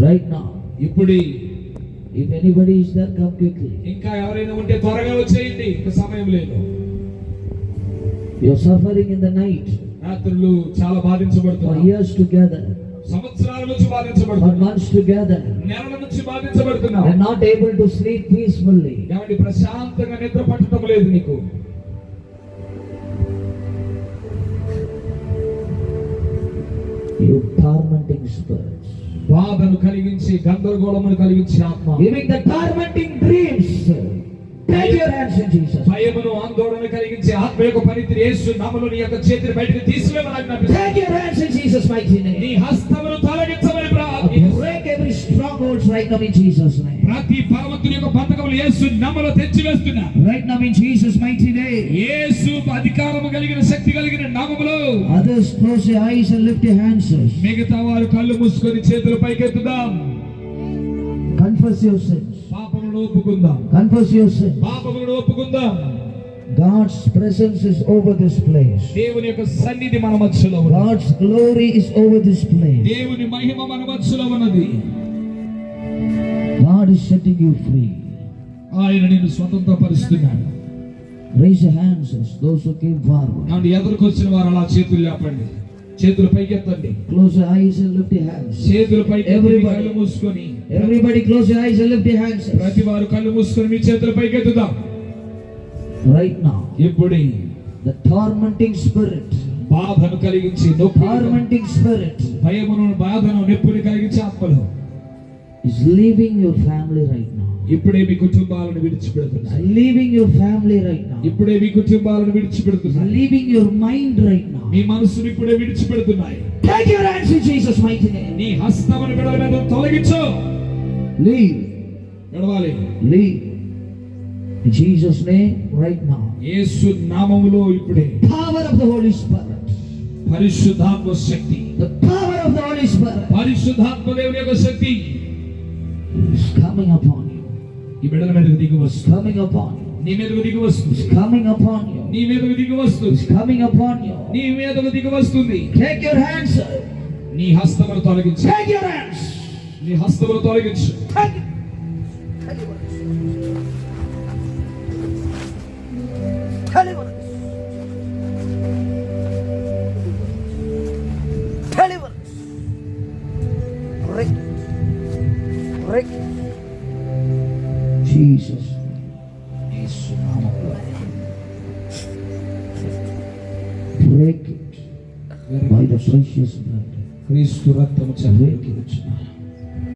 Right now. ఇప్పుడు If anybody is there, come quickly. ఇంకా ఎవరైనా ఉంటే త్వరగా వచ్చేయండి, ఇంకా సమయం లేదు. You are suffering in the night. రాత్రులు చాలా For బాధించబడుతున్నారు. years together. సంవత్సరాల నుంచి For బాధించబడుతున్నారు. months together. నెలల నుంచి బాధించబడుతున్నారు. And not able to sleep peacefully. కాబట్టి ప్రశాంతంగా నిద్ర పట్టడం లేదు నీకు. You tormenting spirits. బాధను కలిగించి గందరగోళమును కలిగించి ఆత్మ. Giving the tormenting dreams. Take your hands in Jesus. భయమును ఆందోళన కలిగించి ఆత్మ యొక్క పనితీరు యేసు నామములో నీ యొక్క చేతిని బయటకు తీసివేయమని ఆజ్ఞాపిస్తున్నాను. Take your hands in Jesus' mighty నీ name. హస్తమును తొలగించమని Break every strongholds right now in Jesus' name. ప్రతి బలవంతుని యొక్క బంధకములు యేసు నామములో తెచ్చివేస్తున్నా. Right now in Jesus' mighty name. యేసు అధికారము కలిగిన శక్తి కలిగిన నామములో. Others close your eyes and lift your hands. మిగతా వారు కళ్ళు మూసుకొని చేతులు పైకెత్తుదాం. Confess your sins. పాపములను ఒప్పుకుందాం. Confess your sins. పాపములను ఒప్పుకుందాం. God's presence is over this place. దేవుని యొక్క సన్నిధి మన మధ్యలో ఉన్నది. God's glory is over this place. దేవుని మహిమ మన మధ్యలో ఉన్నది. God is setting you free. ఆయన నిన్ను స్వతంత్రపరుస్తున్నాడు. Raise your hands as those who came forward. కాబట్టి ఎదురుకు వచ్చిన వారు అలా చేతులు లేపండి. చేతులు పైకెత్తండి. Close your eyes and lift your hands. చేతులు పైకెత్తి Everybody. కళ్ళు మూసుకొని. Everybody close your eyes and lift your hands. ప్రతి వారు కళ్ళు మూసుకొని మీ చేతులు పైకెత్తుదాం. Right now. ఇప్పుడు The tormenting spirit. బాధను కలిగించి Tormenting spirit భయమును బాధను నొప్పిని కలిగించే ఆత్మలు is leaving your family right now. ఇప్పుడే మీ కుటుంబాలను విడిచిపెడుతున్నారు. Leaving your family right now. ఇప్పుడే మీ కుటుంబాలను విడిచిపెడుతున్నారు. Leaving your mind right now. మీ మనసును ఇప్పుడే విడిచిపెడుతున్నాయి. Take your hands in Jesus' mighty name. నీ హస్తమును బిడ్డల మీద తొలగించు. Leave. నడవాలి. Leave. In Jesus' name right now. యేసు నామములో ఇప్పుడే Power of the Holy Spirit. పరిశుద్ధాత్మ శక్తి. The power of the Holy Spirit పరిశుద్ధాత్మ దేవుని యొక్క శక్తి is coming upon you. ఈ బిడ్డల మీదకు దిగి వస్తుంది. Coming upon you. నీ మీదకు దిగి వస్తుంది. It's coming upon you. నీ మీదకు దిగి వస్తుంది. It's coming upon you. నీ మీదకు దిగి వస్తుంది. Take your hands. నీ హస్తమును తొలగించు. Take your hands. నీ హస్తమును తొలగించు. Take it. Deliverance. Deliverance. Break. Break. Jesus. Break it by the precious blood. క్రీస్తు రక్తము Break చెంది it.